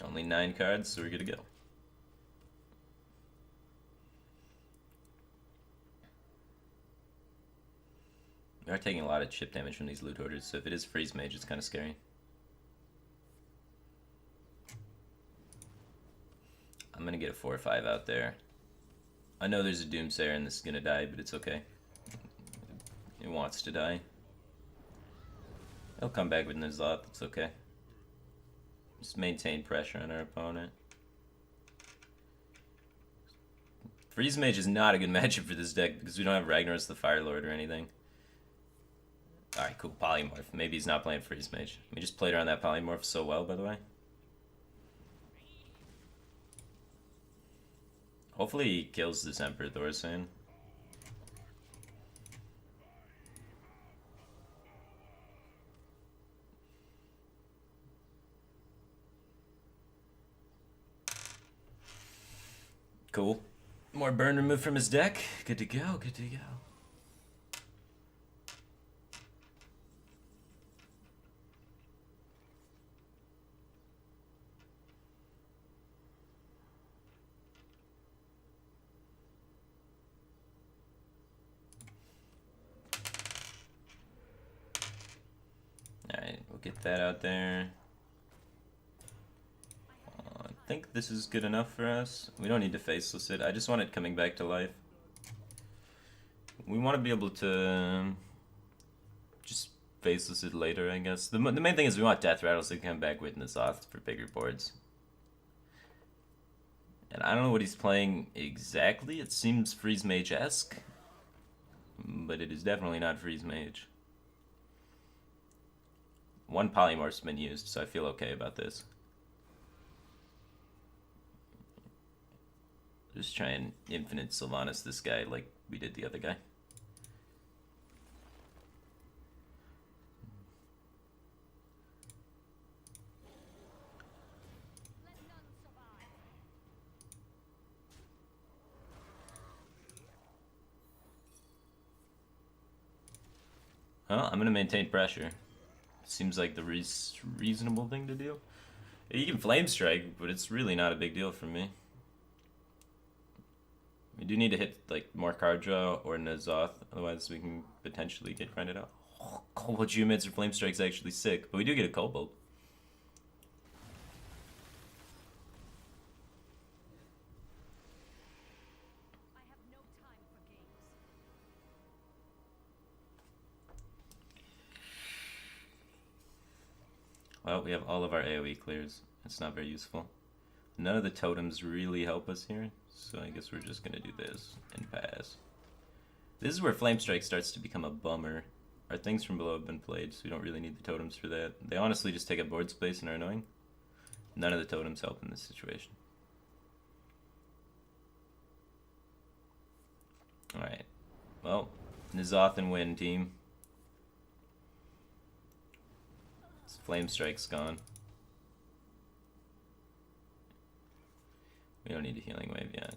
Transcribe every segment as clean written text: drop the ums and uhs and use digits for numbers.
Only 9 cards, so we're good to go. We are taking a lot of chip damage from these loot hoarders, so if it is Freeze Mage, it's kind of scary. I'm going to get a 4 or 5 out there. I know there's a Doomsayer and this is going to die, but it's okay. It wants to die. He'll come back with N'Zoth, it's okay. Just maintain pressure on our opponent. Freeze Mage is not a good matchup for this deck because we don't have Ragnaros the Fire Lord or anything. Alright, cool. Polymorph. Maybe he's not playing Freeze Mage. We just played around that Polymorph so well, by the way. Hopefully he kills this Emperor Thorstein. Cool. More burn removed from his deck. Good to go, good to go. Alright, we'll get that out there. I think this is good enough for us. We don't need to faceless it. I just want it coming back to life. We want to be able to just faceless it later, I guess. The main thing is we want Death Rattles to come back with N'Zoth for bigger boards. And I don't know what he's playing exactly. It seems Freeze Mage-esque, but it is definitely not Freeze Mage. One Polymorph's been used, so I feel okay about this. Just try and infinite Sylvanas this guy like we did the other guy. Well, I'm going to maintain pressure. Seems like the reasonable thing to do. You can Flame Strike, but it's really not a big deal for me. We do need to hit like more card draw or N'Zoth, otherwise we can potentially get grinded out. Oh, Cobalt Geomancer Flame Strike's actually sick, but we do get a Cobalt. Well, we have all of our AoE clears. It's not very useful. None of the totems really help us here, so I guess we're just gonna do this and pass. This is where Flame Strike starts to become a bummer. Our things from below have been played, so we don't really need the totems for that. They honestly just take up board space and are annoying. None of the totems help in this situation. Alright. Well, N'Zoth and win, team. This Flame Strike's gone. We don't need a healing wave yet.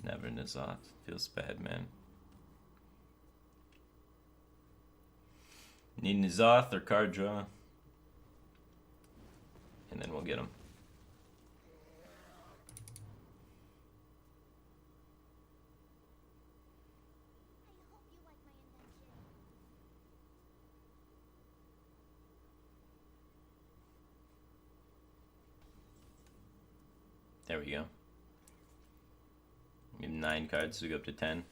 Never N'Zoth. Feels bad, man. Need N'Zoth or card draw. And then we'll get him. There we go. We have 9 cards, so we go up to 10.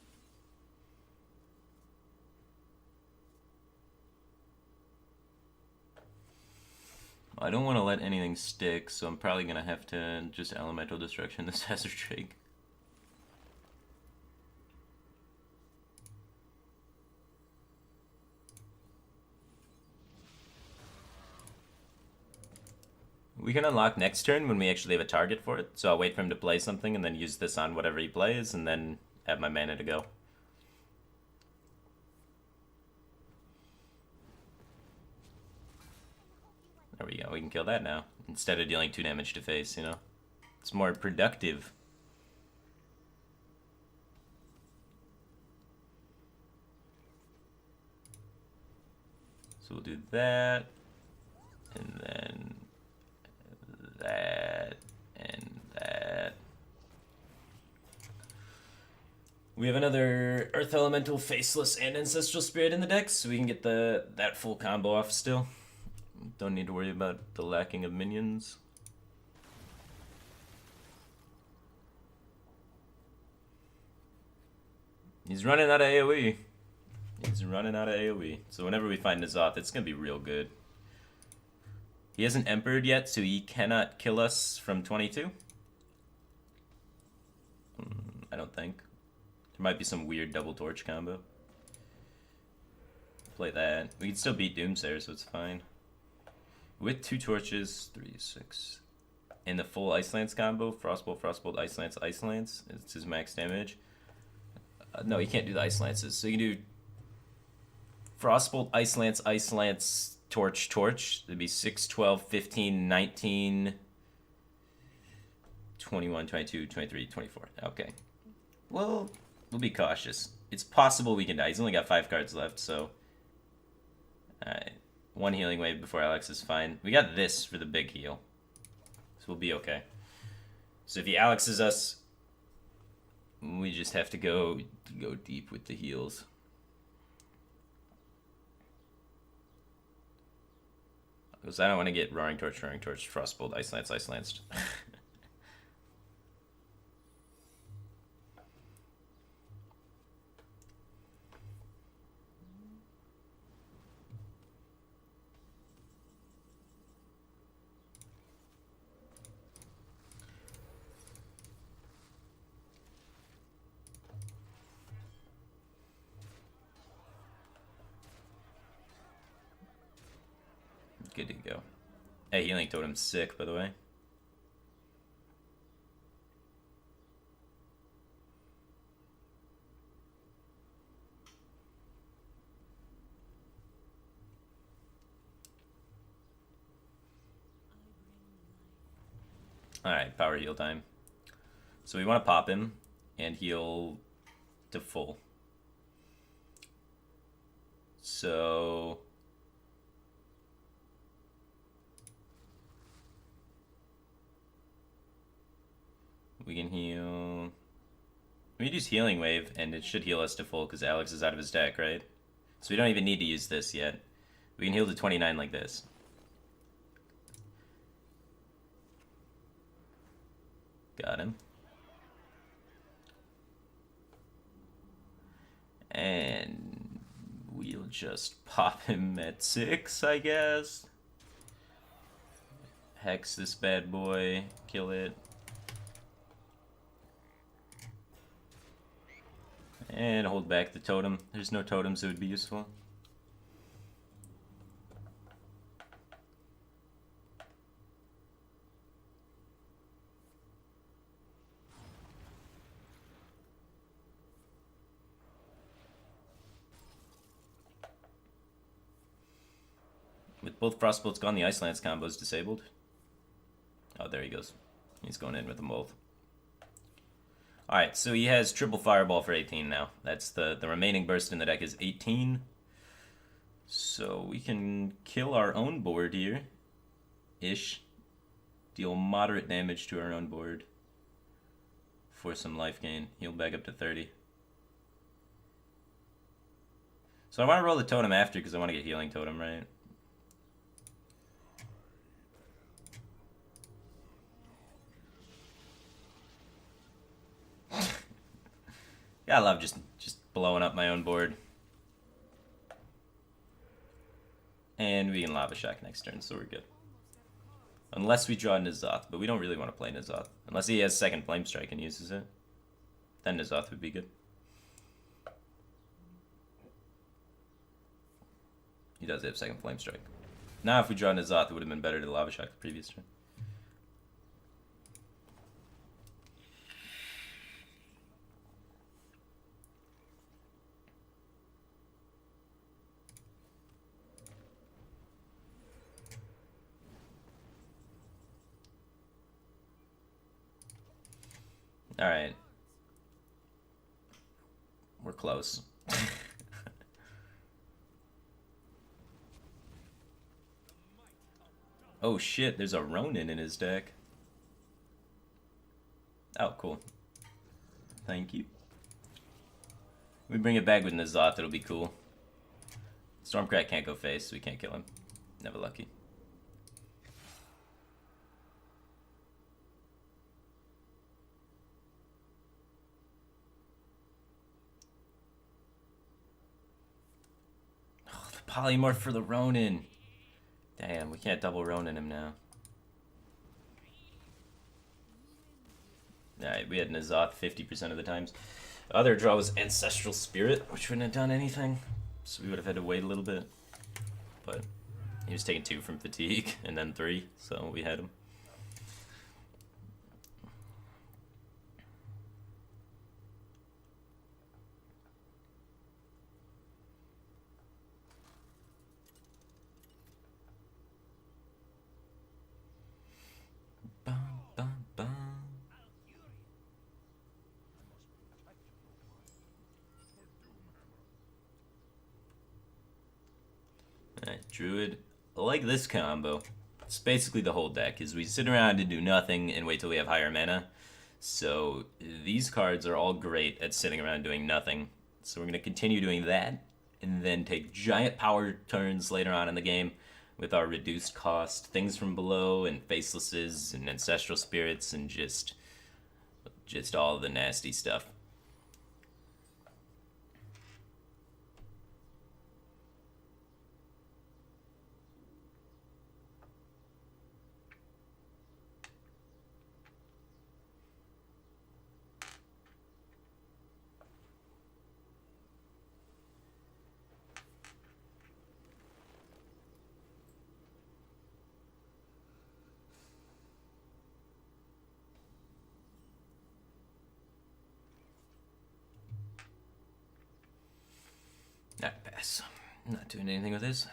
I don't want to let anything stick, so I'm probably going to have to just Elemental Destruction this Hazard Drake. We can unlock next turn when we actually have a target for it, so I'll wait for him to play something and then use this on whatever he plays and then have my mana to go. There we go, we can kill that now, instead of dealing 2 damage to face, you know? It's more productive. So we'll do that. And then that and that. We have another Earth Elemental, Faceless, and Ancestral Spirit in the deck, so we can get that full combo off still. Don't need to worry about the lacking of minions. He's running out of AoE. He's running out of AoE. So whenever we find N'Zoth, it's going to be real good. He hasn't Empered yet, so he cannot kill us from 22. I don't think. There might be some weird double torch combo. Play that. We can still beat Doomsayer, so it's fine. With 2 torches, 3, 6. And the full Ice Lance combo, Frostbolt, Frostbolt, Ice Lance, Ice Lance. It's his max damage. No, you can't do the Ice Lances. So you can do Frostbolt, Ice Lance, Torch, Torch. That'd be 6, 12, 15, 19, 21, 22, 23, 24. Okay. Well, we'll be cautious. It's possible we can die. He's only got 5 cards left, so... Alright. 1 healing wave before Alex is fine. We got this for the big heal. So we'll be okay. So if he Alexes us, we just have to go deep with the heals. Because I don't want to get Roaring Torch, Frostbolt, Ice Lance, Ice Lanced. Good to go. Hey, Healing Totem's sick, by the way. Alright, power heal time. So we want to pop him and heal to full. So... we can heal... we can use Healing Wave, and it should heal us to full, because Alex is out of his deck, right? So we don't even need to use this yet. We can heal to 29 like this. Got him. And we'll just pop him at 6, I guess. Hex this bad boy, kill it. And hold back the totem. There's no totems that would be useful. With both Frostbolts gone, the Ice Lance combo is disabled. Oh, there he goes. He's going in with them both. Alright, so he has triple Fireball for 18 now. That's the remaining burst in the deck is 18. So we can kill our own board here. Ish. Deal moderate damage to our own board. For some life gain. Heal back up to 30. So I want to roll the totem after because I want to get Healing Totem, right? Yeah, I love just blowing up my own board. And we can Lava Shock next turn, so we're good. Unless we draw N'Zoth, but we don't really want to play N'Zoth. Unless he has second Flame Strike and uses it. Then N'Zoth would be good. He does have second Flame Strike. Now if we draw N'Zoth, it would have been better to Lava Shock the previous turn. Alright. We're close. Oh shit, there's a Ronin in his deck. Oh, cool. Thank you. We bring it back with Nazoth, it'll be cool. Stormcrack can't go face, so we can't kill him. Never lucky. Oh, the polymorph for the Ronin. Damn, we can't double Ronin him now. Alright, we had Nazoth 50% of the times. Other draw was Ancestral Spirit, which wouldn't have done anything. So we would have had to wait a little bit. But he was taking 2 from fatigue, and then 3, so we had him. Alright, Druid. I like this combo. It's basically the whole deck, is we sit around and do nothing and wait till we have higher mana. So these cards are all great at sitting around doing nothing. So we're going to continue doing that, and then take giant power turns later on in the game with our reduced cost, things from below, and facelesses, and ancestral spirits, and just all the nasty stuff. Not pass. I'm not doing anything with this.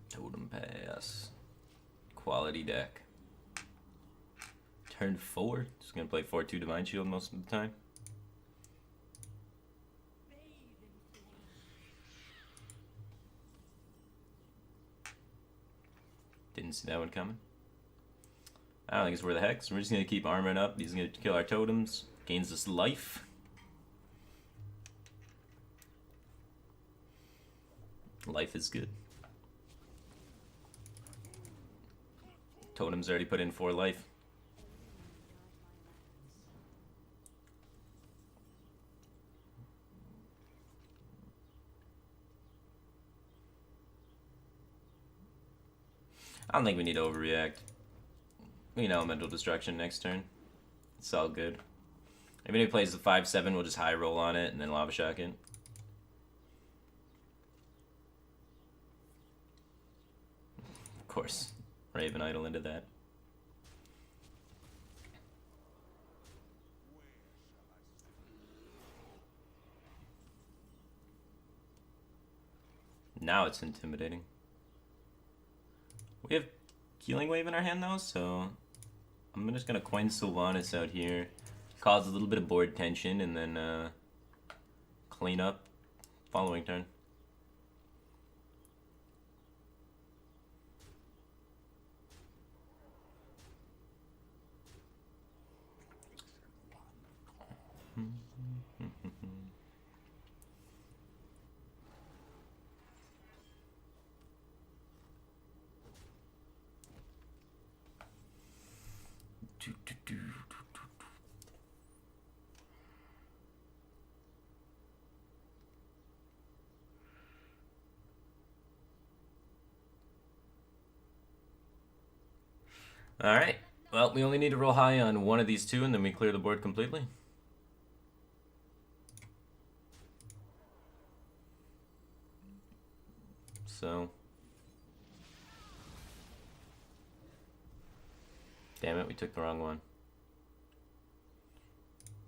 Totem pass. Quality deck. Turn 4. Just gonna play 4/2 Divine Shield most of the time. Didn't see that one coming. I don't think it's worth the heck, so we're just gonna keep armoring up. He's gonna kill our totems. Gains us life. Life is good. Totem's already put in 4 life. I don't think we need to overreact. We can Elemental Destruction next turn. It's all good. Even if he plays the 5/7, we'll just high roll on it and then Lava Shock it. Of course, Raven Idol into that. Now it's intimidating. We have Healing Wave in our hand though, so I'm just gonna coin Sylvanas out here, cause a little bit of board tension, and then clean up following turn. Alright, well, we only need to roll high on one of these 2, and then we clear the board completely. So... Damn it, we took the wrong one.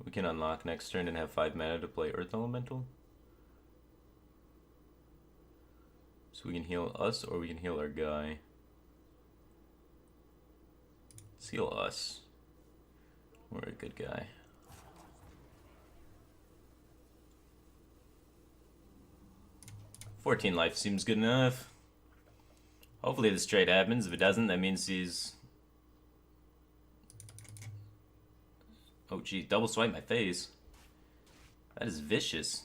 We can unlock next turn and have 5 mana to play Earth Elemental. So we can heal us, or we can heal our guy. Let's heal us. We're a good guy. 14 life seems good enough. Hopefully this trade happens. If it doesn't, that means he's... Oh, gee, double swipe my face. That is vicious.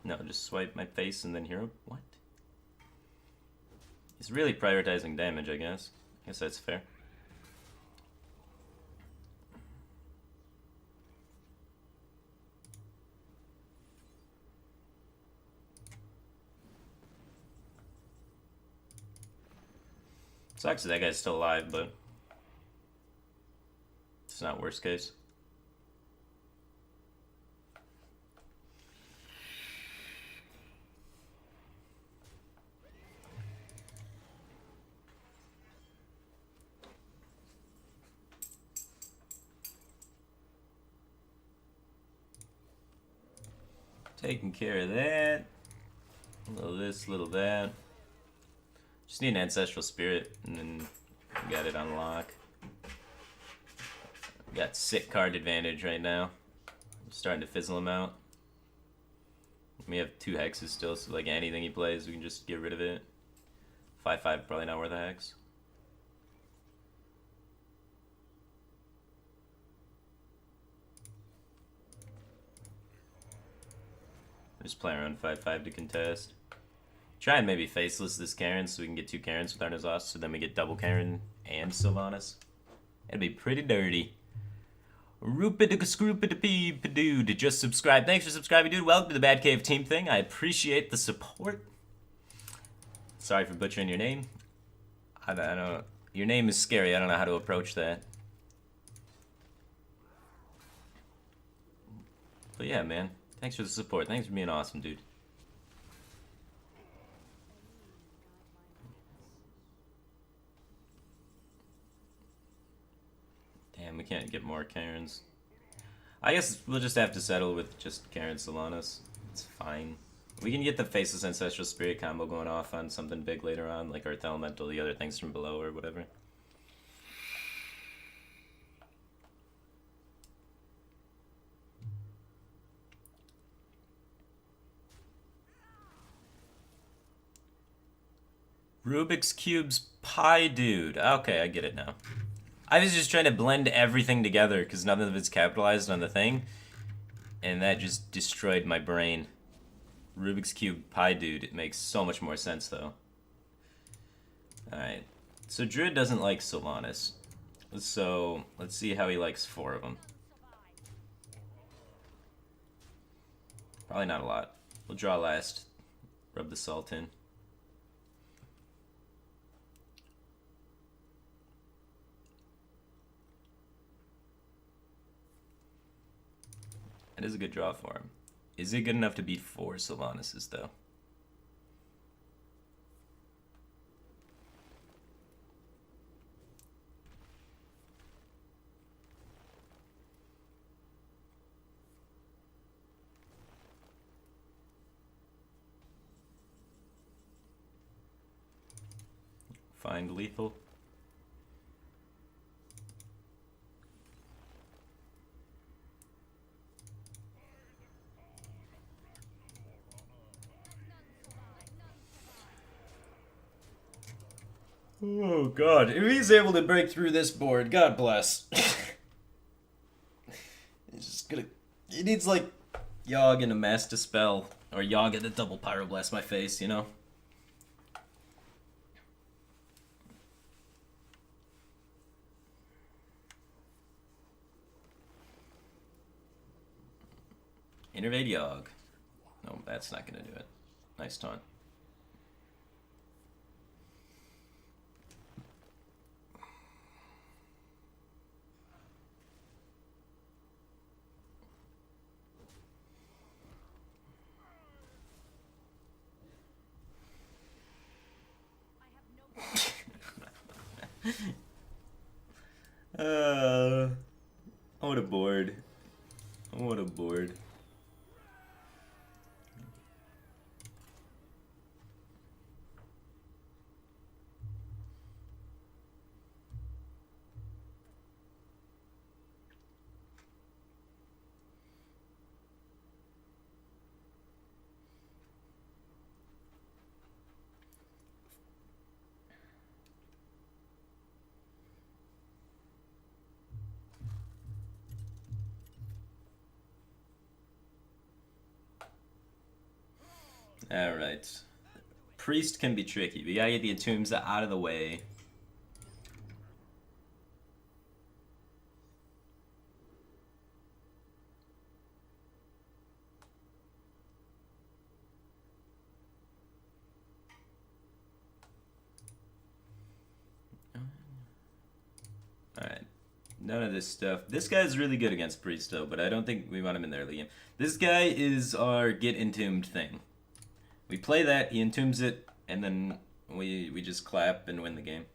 No, just swipe my face and then hero. What? He's really prioritizing damage, I guess. I guess that's fair. Sucks that guy's still alive, but it's not worst case. Taking care of that. A little this, little that. Just need an Ancestral Spirit, and then we got it on lock. We got sick card advantage right now. I'm starting to fizzle him out. We have 2 hexes still, so like anything he plays, we can just get rid of it. 5/5 probably not worth a hex. Just play around 5/5 to contest. Try and maybe faceless this Karen so we can get 2 Karens with our Nazoth, so then we get double Karen and Sylvanas. It'd be pretty dirty. Roopidicascroopidipee just subscribe. Thanks for subscribing, dude. Welcome to the Bad Cave team thing. I appreciate the support. Sorry for butchering your name. I don't. Your name is scary. I don't know how to approach that. But yeah, man. Thanks for the support. Thanks for being awesome, dude. Damn, we can't get more Karens. I guess we'll just have to settle with just Karen Solanas. It's fine. We can get the Faceless Ancestral Spirit combo going off on something big later on, like Earth Elemental, the other things from below or whatever. Rubik's Cube's pie dude. Okay, I get it now. I was just trying to blend everything together because none of it's capitalized on the thing. And that just destroyed my brain. Rubik's Cube pie dude. It makes so much more sense though. Alright. So Druid doesn't like Sylvanas. So let's see how he likes 4 of them. Probably not a lot. We'll draw last. Rub the salt in. That is a good draw for him. Is it good enough to beat 4 Sylvanases, though? Find lethal. Oh god, if he's able to break through this board, God bless. He's just gonna... He needs like Yogg and a Mass Dispel, or Yogg and a double Pyroblast my face, you know? Innervate Yogg. No, that's not gonna do it. Nice taunt. What a board. What a board. Alright. Priest can be tricky. We gotta get the entombs out of the way. Alright. None of this stuff. This guy's really good against Priest, though, but I don't think we want him in the early game. This guy is our get entombed thing. We play that, he entombs it, and then we just clap and win the game.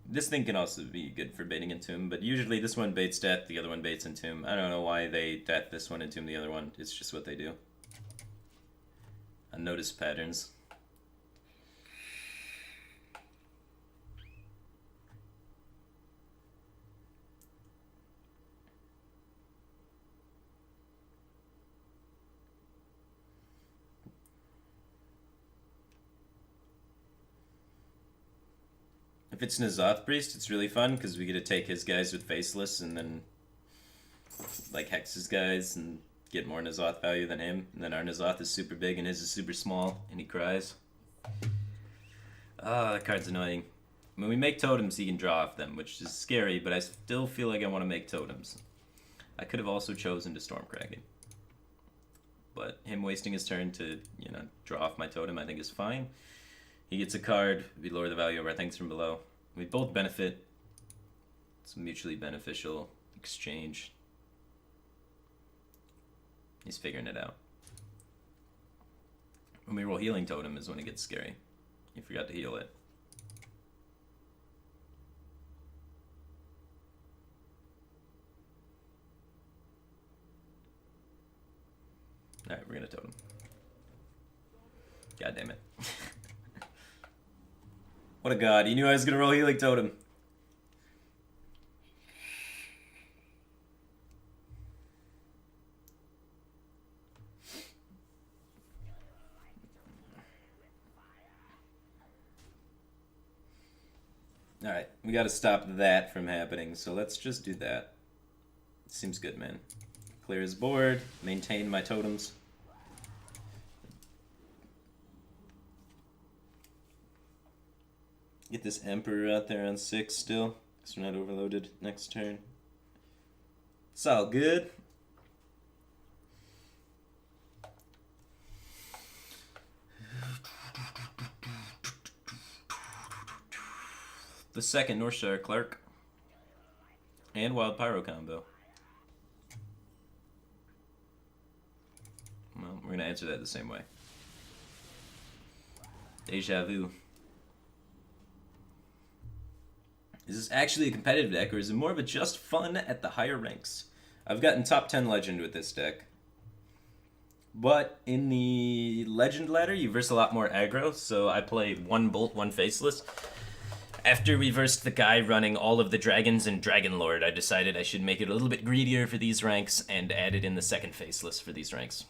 This thing can also be good for baiting entomb, but usually this one baits death, the other one baits entomb. I don't know why they death this one, entomb the other one. It's just what they do. I notice patterns. If it's N'Zoth Priest, it's really fun because we get to take his guys with Faceless and then like hex his guys and get more N'Zoth value than him. And then our N'Zoth is super big and his is super small and he cries. Ah, that card's annoying. When we make totems, he can draw off them, which is scary, but I still feel like I want to make totems. I could have also chosen to Stormcrack it. But him wasting his turn to, you know, draw off my totem I think is fine. He gets a card, we lower the value of our things from below. We both benefit. It's a mutually beneficial exchange. He's figuring it out. When we roll Healing Totem is when it gets scary. You forgot to heal it. Alright, we're gonna totem. God damn it. What a god, he knew I was gonna roll Healing Totem. Alright, we gotta stop that from happening, so let's just do that. Seems good, man. Clear his board, maintain my totems. Get this Emperor out there on 6 still, because we're not overloaded next turn. It's all good. The second Northshire Clark. And Wild Pyro combo. Well, we're going to answer that the same way. Deja vu. Is this actually a competitive deck, or is it more of a just fun at the higher ranks? I've gotten top 10 Legend with this deck. But in the Legend ladder, you verse a lot more aggro, so I play 1 Bolt, 1 Faceless. After we versed the guy running all of the dragons and Dragon Lord, I decided I should make it a little bit greedier for these ranks and added in the second Faceless for these ranks.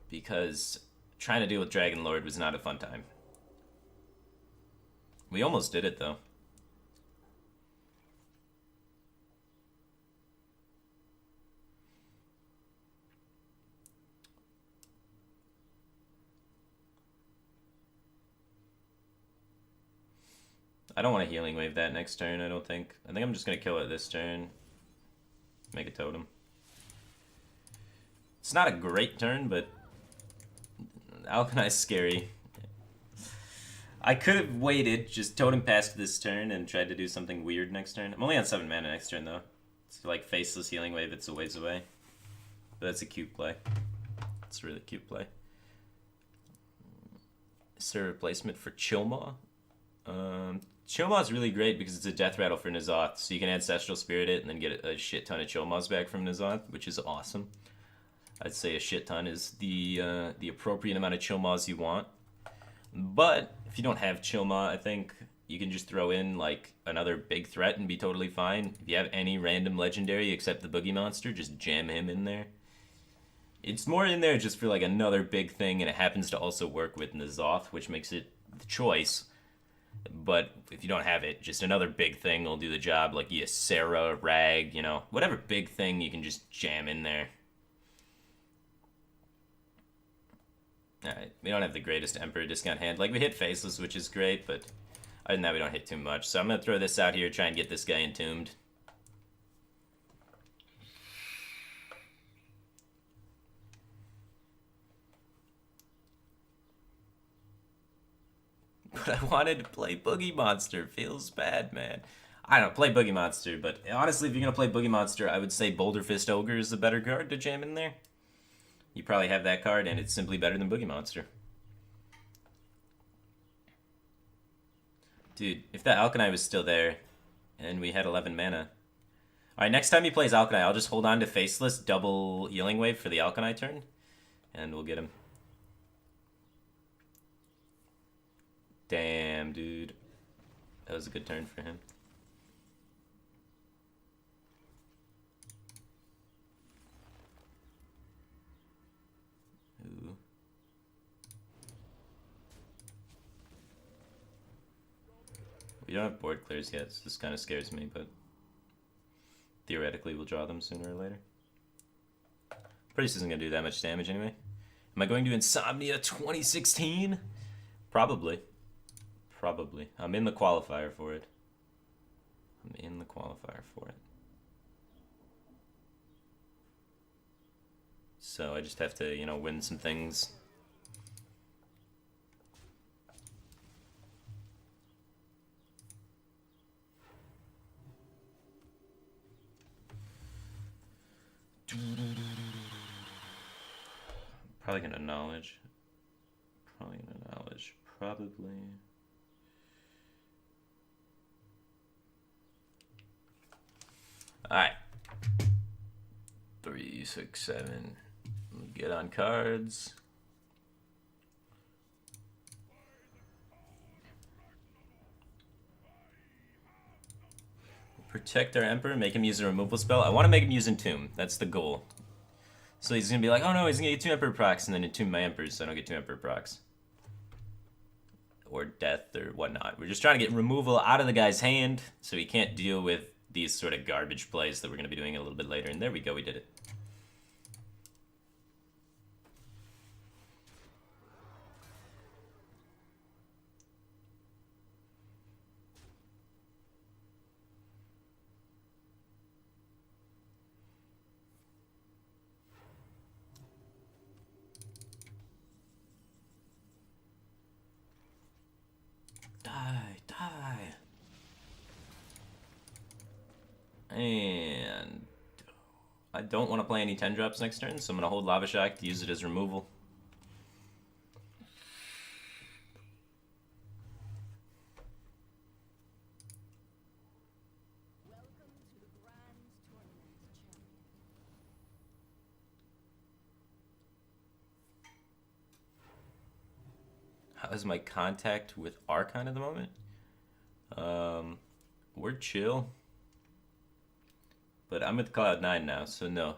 Because trying to deal with Dragon Lord was not a fun time. We almost did it, though. I don't want to Healing Wave that next turn, I don't think. I think I'm just going to kill it this turn. Make a totem. It's not a great turn, but Alkanai's scary. I could have waited, just totem past this turn and tried to do something weird next turn. I'm only on 7 mana next turn, though. It's like Faceless Healing Wave, it's a ways away. But that's a cute play. It's a really cute play. Is there a replacement for Chillmaw? Chillmaw is really great because it's a death rattle for N'Zoth, so you can Ancestral Spirit it and then get a shit ton of Chillmaws back from N'Zoth, which is awesome. I'd say a shit ton is the appropriate amount of Chillmaws you want. But if you don't have Chillmaw, I think you can just throw in like another big threat and be totally fine. If you have any random legendary except the Boogie Monster, just jam him in there. It's more in there just for like another big thing, and it happens to also work with N'Zoth, which makes it the choice. But if you don't have it, just another big thing will do the job, like Ysera, Rag, you know, whatever big thing you can just jam in there. Alright, we don't have the greatest Emperor discount hand. Like, we hit Faceless, which is great, but other than that, we don't hit too much. So I'm going to throw this out here, try and get this guy entombed. But I wanted to play Boogie Monster. Feels bad, man. I don't know, play Boogie Monster, but honestly, if you're going to play Boogie Monster, I would say Boulder Fist Ogre is the better card to jam in there. You probably have that card, and it's simply better than Boogie Monster. Dude, if that Alkanai was still there, and we had 11 mana. Alright, next time he plays Alkanai, I'll just hold on to Faceless, double Healing Wave for the Alkanai turn, and we'll get him. Damn, dude. That was a good turn for him. Ooh. We don't have board clears yet, so this kind of scares me, but theoretically we'll draw them sooner or later. Priest isn't going to do that much damage anyway. Am I going to Insomnia 2016? Probably. Probably. I'm in the qualifier for it. So I just have to, you know, win some things. Probably gonna knowledge. Probably. Alright. 3, 6, 7. Get on cards. Protect our Emperor, make him use a removal spell. I want to make him use Entomb. That's the goal. So he's going to be like, oh no, he's going to get 2 Emperor procs and then Entomb my Emperors so I don't get 2 Emperor procs. Or death or whatnot. We're just trying to get removal out of the guy's hand so he can't deal with these sort of garbage plays that we're going to be doing a little bit later. And there we go, we did it. Die. And I don't want to play any 10 drops next turn, so I'm going to hold Lava Shock to use it as removal. How is my contact with Archon at the moment? We're chill. But I'm with Cloud9 now, so no.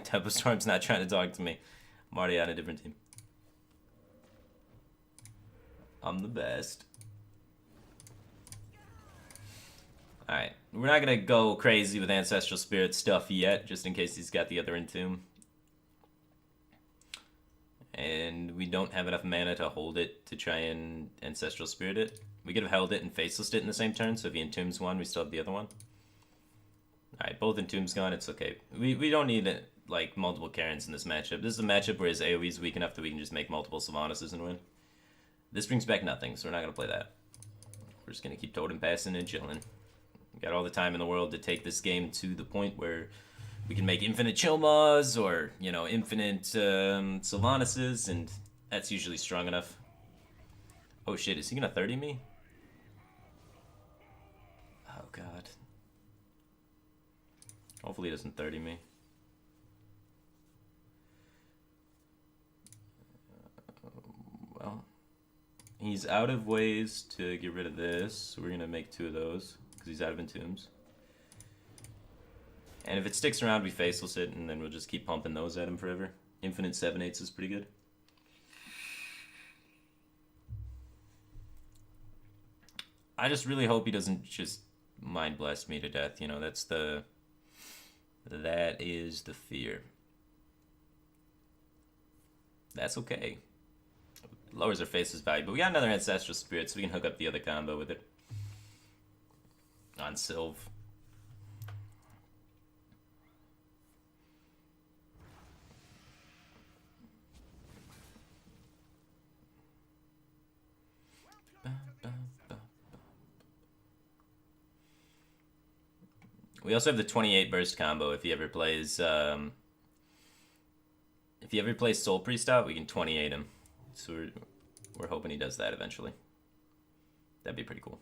Tempo Storm's not trying to talk to me. I'm already on a different team. I'm the best. Alright, we're not gonna go crazy with Ancestral Spirit stuff yet, just in case he's got the other Entomb. And we don't have enough mana to hold it to try and Ancestral Spirit it. We could have held it and Facelessed it in the same turn, so if he Entombs one, we still have the other one. Alright, both Entombs gone, it's okay. We don't need, like, multiple Karens in this matchup. This is a matchup where his AoE is weak enough that we can just make multiple Sylvanas and win. This brings back nothing, so we're not going to play that. We're just going to keep Totem passing and chilling. We got all the time in the world to take this game to the point where we can make infinite Chilmas or, you know, infinite Sylvanas, and that's usually strong enough. Oh shit, is he going to 30 me? Oh god. Hopefully he doesn't 30 me. Well, he's out of ways to get rid of this, so we're going to make 2 of those, because he's out of Entombs. And if it sticks around, we Faceless it, and then we'll just keep pumping those at him forever. Infinite 7/8s is pretty good. I just really hope he doesn't just Mind Blast me to death, you know, that is the fear. That's okay. lowers our face's value. But we got another Ancestral Spirit, so we can hook up the other combo with it. On Sylve. We also have the 28 burst combo if he ever plays Soul Priest out, we can 28 him. So we're hoping he does that eventually. That'd be pretty cool.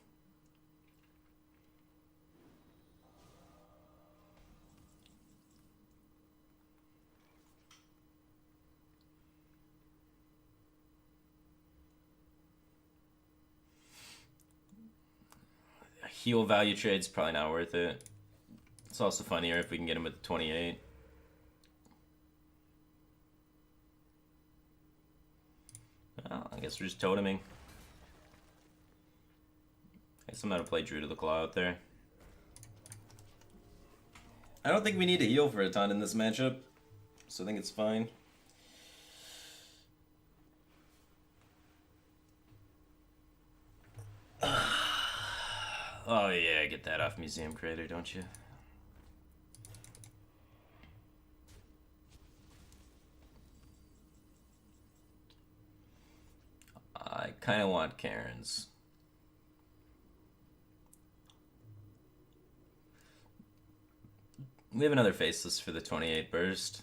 Heal value trade's probably not worth it. It's also funnier if we can get him with 28. Well, I guess we're just toteming. I guess I'm gonna play Druid of the Claw out there. I don't think we need to heal for a ton in this matchup, so I think it's fine. Oh yeah, get that off Museum Creator, don't you? I kind of want Karen's. We have another Faceless for the 28 burst,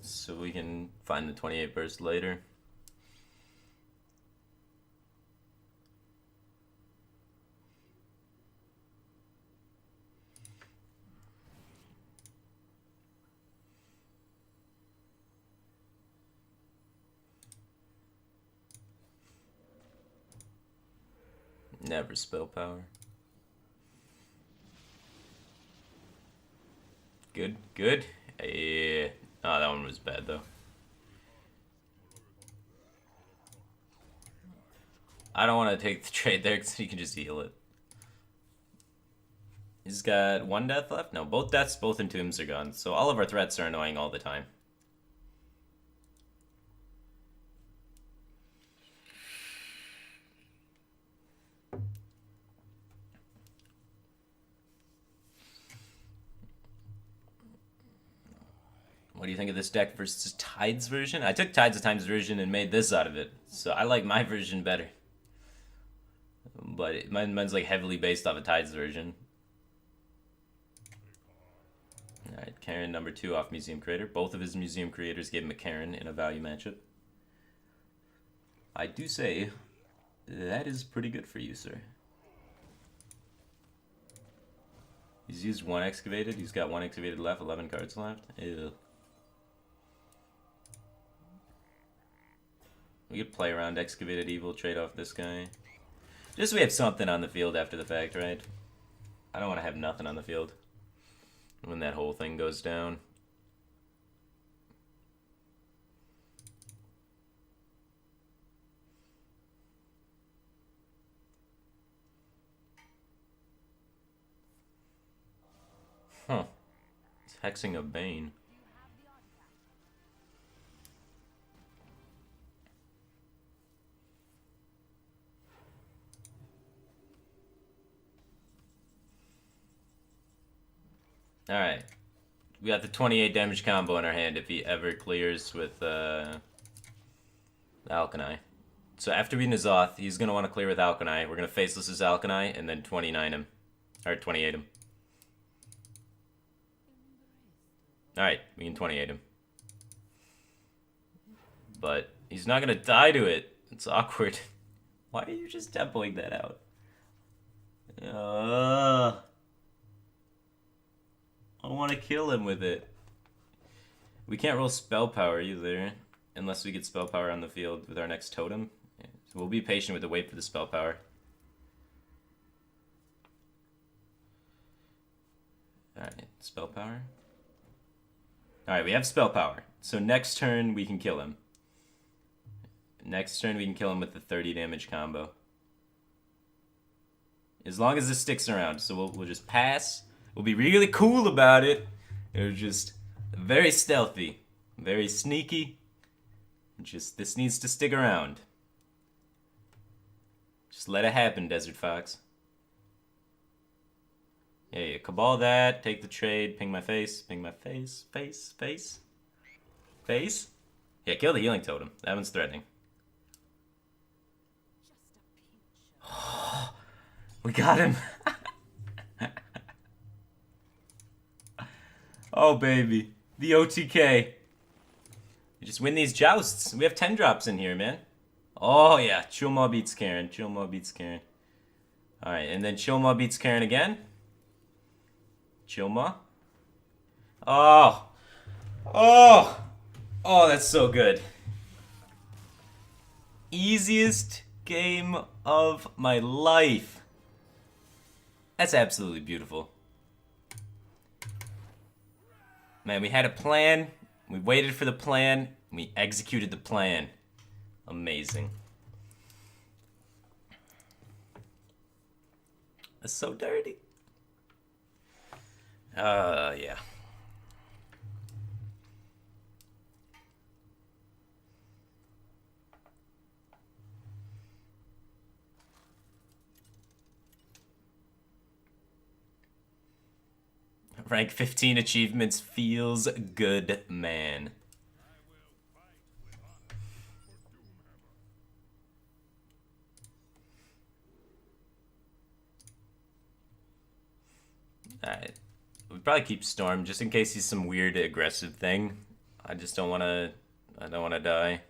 so we can find the 28 burst later. Never spell power. Good, good. Yeah. Oh, that one was bad though. I don't want to take the trade there because he can just heal it. He's got one death left? No, both deaths, both entombs are gone. So all of our threats are annoying all the time. What do you think of this deck versus Tide's version? I took Tides of Time's version and made this out of it. So I like my version better. But mine's like heavily based off of Tide's version. Alright, Karen number 2 off Museum Creator. Both of his Museum Creators gave him a Karen in a value matchup. I do say, that is pretty good for you, sir. He's used 1 Excavated. He's got 1 Excavated left, 11 cards left. Ew. We could play around Excavated Evil, trade off this guy. Just so we have something on the field after the fact, right? I don't want to have nothing on the field when that whole thing goes down. Huh. It's hexing a Bane. Alright. We got the 28 damage combo in our hand if he ever clears with Alkani. So after we N'Zoth, he's going to want to clear with Alkani. We're going to Faceless his Alkani and then 29 him. Or 28 him. Alright, we can 28 him. But he's not going to die to it. It's awkward. Why are you just tempoing that out? I want to kill him with it. We can't roll spell power either, unless we get spell power on the field with our next totem. So we'll be patient with the wait for the spell power. Alright, spell power. Alright, we have spell power. So next turn we can kill him. Next turn we can kill him with the 30 damage combo. As long as this sticks around. So we'll just pass. We'll be really cool about it. It was just very stealthy. Very sneaky. Just, this needs to stick around. Just let it happen, Desert Fox. Yeah, cabal that, take the trade, ping my face, face. Yeah, kill the healing totem. That one's threatening. We got him. Oh, baby. The OTK. You just win these jousts. We have 10 drops in here, man. Oh, yeah. Chulma beats Karen. Alright, and then Chulma beats Karen again. Chulma. Oh. Oh. Oh, that's so good. Easiest game of my life. That's absolutely beautiful. Man, we had a plan. We waited for the plan. We executed the plan. Amazing. That's so dirty. Yeah. Rank 15 achievements feels good, man. Alright. We'd probably keep Storm just in case he's some weird aggressive thing. I just don't wanna die.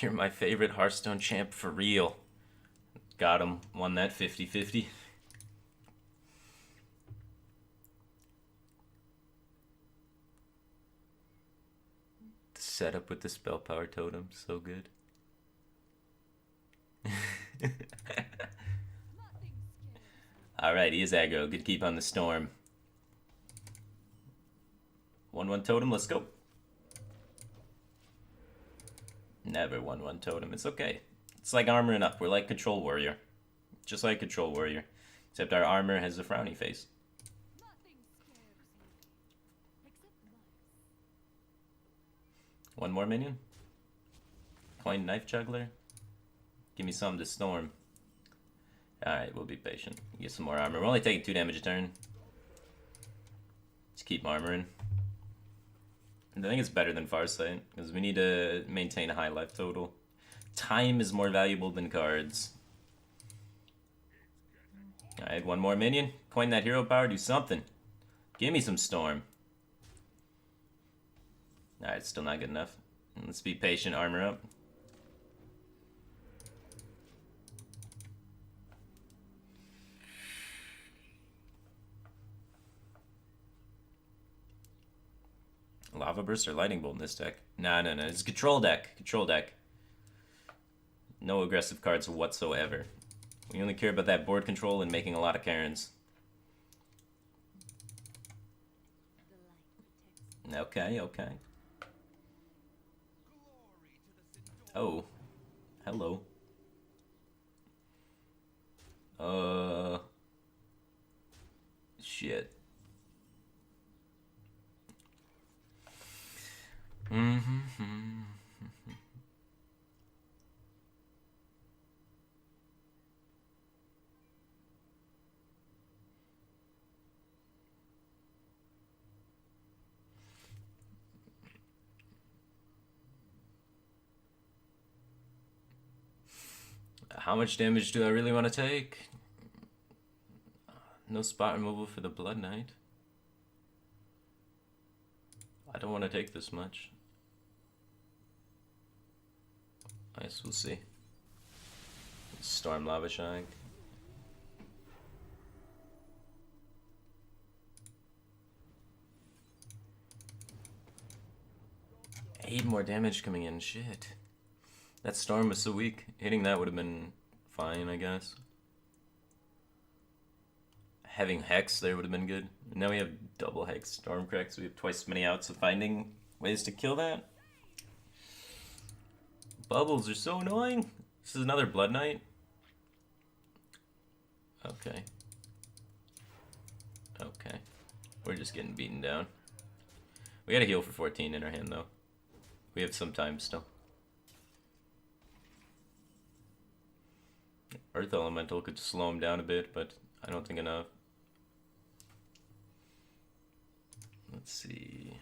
You're my favorite Hearthstone champ for real. Got him. Won that 50-50. The setup with the spell power totem, so good. Alright, he is aggro. Good keep on the storm. 1-1 totem, let's go. Never 1-1 totem. It's okay. It's like armoring up. We're like Control Warrior. Just like Control Warrior. Except our armor has a frowny face. One more minion. Coin Knife Juggler. Give me something to storm. Alright, we'll be patient. Get some more armor. We're only taking 2 damage a turn. Just keep armoring. I think it's better than Farsight, because we need to maintain a high life total. Time is more valuable than cards. Alright, one more minion. Coin that hero power, do something. Give me some storm. Alright, still not good enough. Let's be patient, armor up. Lava Burst or Lightning Bolt in this deck? No. It's a control deck. No aggressive cards whatsoever. We only care about that board control and making a lot of Karens. Okay. Oh. Hello. Shit. How much damage do I really want to take? No spot removal for the Blood Knight. I don't want to take this much. I guess we'll see. Storm Lava Shank. Eight more damage coming in, shit. That storm was so weak. Hitting that would have been fine, I guess. Having Hex there would have been good. Now we have double Hex Stormcrack, so we have twice as many outs of finding ways to kill that. Bubbles are so annoying. This is another Blood Knight. Okay. Okay. We're just getting beaten down. We gotta heal for 14 in our hand, though. We have some time still. Earth Elemental could slow him down a bit, but I don't think enough. Let's see.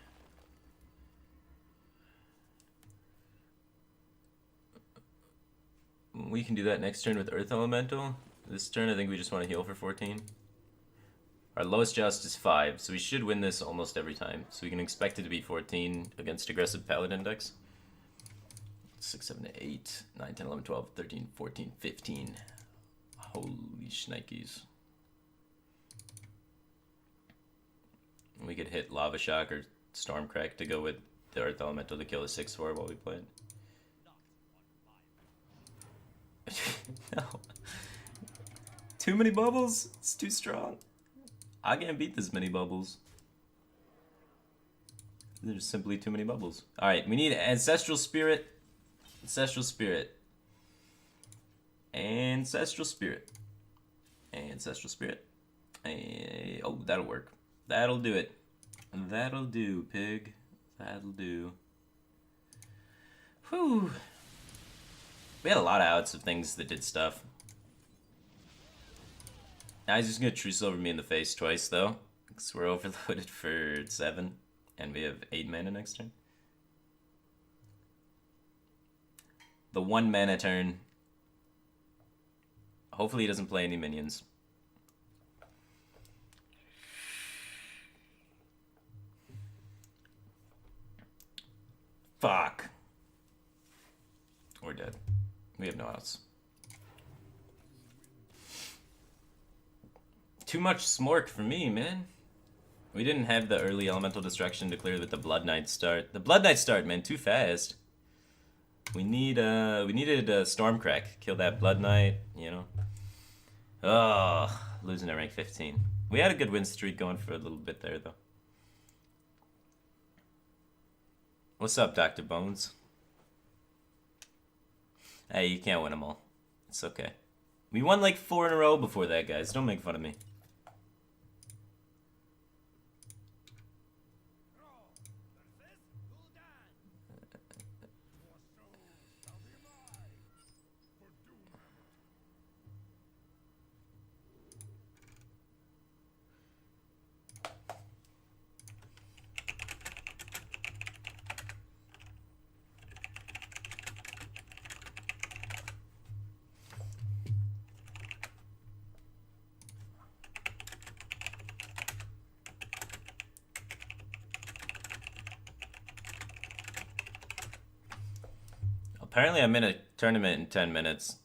We can do that next turn with Earth Elemental. This turn, I think we just want to heal for 14. Our lowest joust is 5, so we should win this almost every time. So we can expect it to be 14 against aggressive Paladin decks. 6, 7, 8, 9, 10, 11, 12, 13, 14, 15. Holy shnikes. We could hit Lava Shock or Stormcrack to go with the Earth Elemental to kill a 6/4 while we play it. No. Too many bubbles? It's too strong. I can't beat this many bubbles. There's simply too many bubbles. Alright, we need Ancestral Spirit. Ancestral Spirit. Ancestral Spirit. Ancestral Spirit. Oh, that'll work. That'll do it. That'll do, pig. That'll do. Whew. We had a lot of outs of things that did stuff. Now he's just gonna True Silver me in the face twice, though. Because we're overloaded for 7. And we have 8 mana next turn. The 1 mana turn. Hopefully he doesn't play any minions. Fuck. We're dead. We have no outs. Too much smork for me, man. We didn't have the early Elemental Destruction to clear with the Blood Knight start. The Blood Knight start, man, too fast. We needed a Stormcrack. Kill that Blood Knight, you know. Oh, losing at rank 15. We had a good win streak going for a little bit there, though. What's up, Dr. Bones? Hey, you can't win them all. It's okay. We won like 4 in a row before that, guys. Don't make fun of me. Apparently I'm in a tournament in 10 minutes.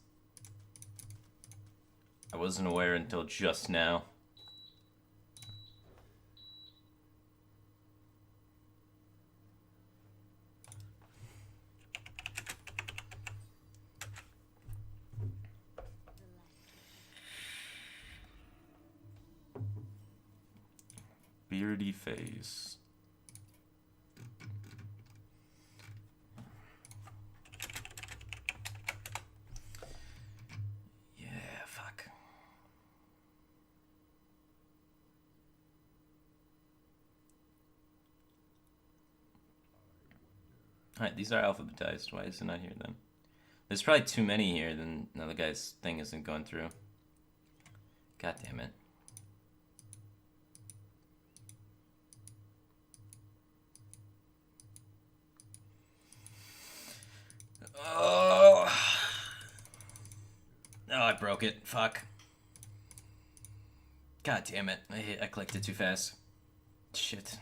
I wasn't aware until just now. Beardy face. Alright, these are alphabetized. Why is it not here then? There's probably too many here, then another guy's thing isn't going through. God damn it. Oh, I broke it. Fuck. God damn it. I clicked it too fast. Shit.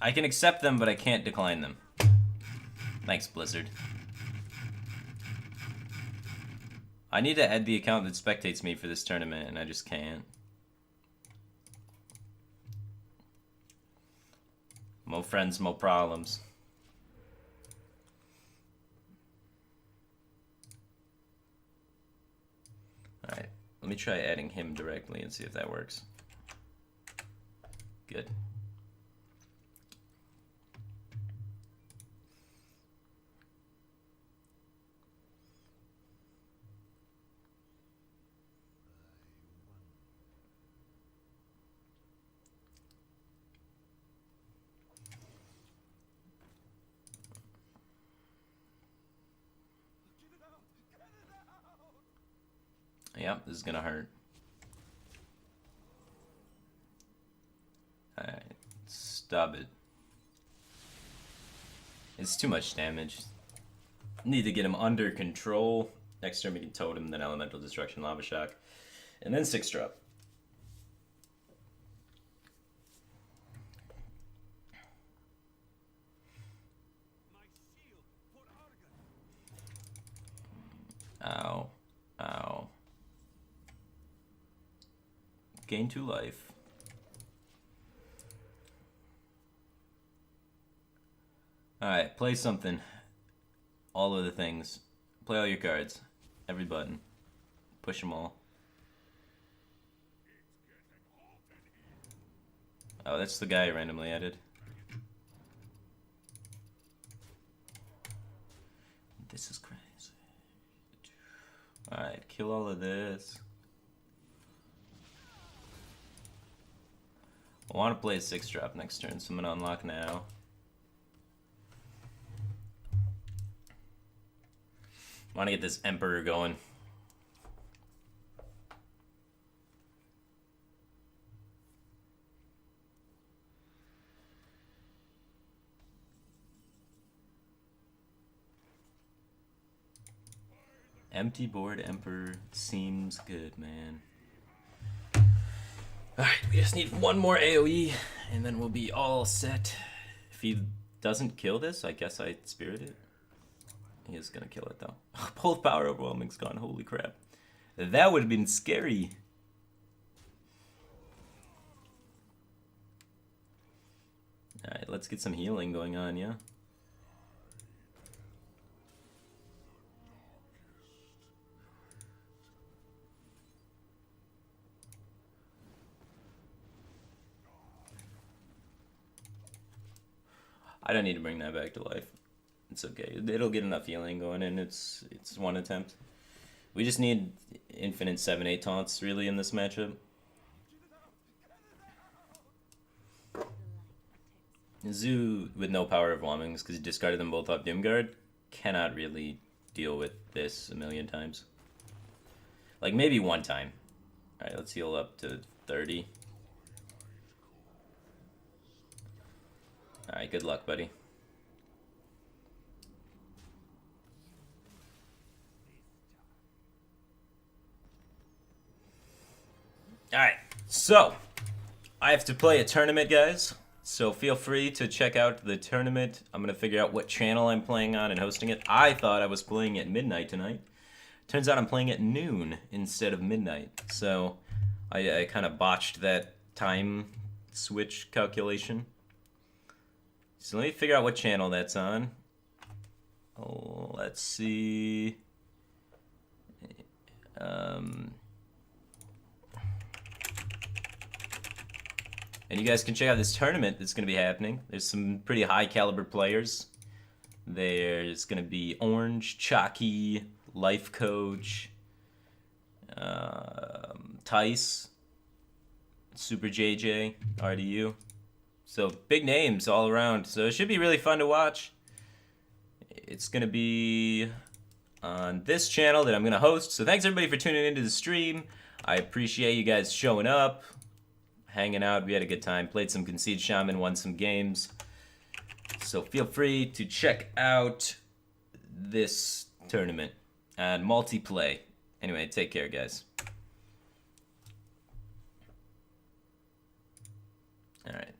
I can accept them, but I can't decline them. Thanks, Blizzard. I need to add the account that spectates me for this tournament, and I just can't. Mo friends, mo problems. Alright, let me try adding him directly and see if that works. Good. Yep, this is gonna hurt. Alright, stop it. It's too much damage. Need to get him under control. Next turn we can Totem, then Elemental Destruction, Lava Shock, and then 6-drop. Ow. Ow. Gain 2 life. Alright, play something. All of the things. Play all your cards. Every button. Push them all. Oh, that's the guy I randomly added. This is crazy. Alright, kill all of this. I want to play a 6-drop next turn, so I'm going to unlock now. I want to get this Emperor going. Empty board Emperor seems good, man. Alright, we just need one more AoE, and then we'll be all set. If he doesn't kill this, I guess I spirit it. He is gonna kill it, though. Both power overwhelming's gone, holy crap. That would have been scary. Alright, let's get some healing going on, yeah? I don't need to bring that back to life. It's okay. It'll get enough healing going in. It's one attempt. We just need infinite 7-8 taunts, really, in this matchup. Zoo, with no power overwhelmings, because he discarded them both off Doomguard, cannot really deal with this a million times. Like, maybe one time. Alright, let's heal up to 30. Alright, good luck, buddy. Alright, so I have to play a tournament, guys. So feel free to check out the tournament. I'm going to figure out what channel I'm playing on and hosting it. I thought I was playing at midnight tonight. Turns out I'm playing at noon instead of midnight. So I kind of botched that time switch calculation. So let me figure out what channel that's on. Oh, let's see. And you guys can check out this tournament that's going to be happening. There's some pretty high caliber players. There's going to be Orange, Chalky, Life Coach, Tice, Super JJ, RDU. So big names all around. So it should be really fun to watch. It's going to be on this channel that I'm going to host. So thanks everybody for tuning into the stream. I appreciate you guys showing up, hanging out. We had a good time. Played some Concede Shaman, won some games. So feel free to check out this tournament and multiplay. Anyway, take care, guys. All right.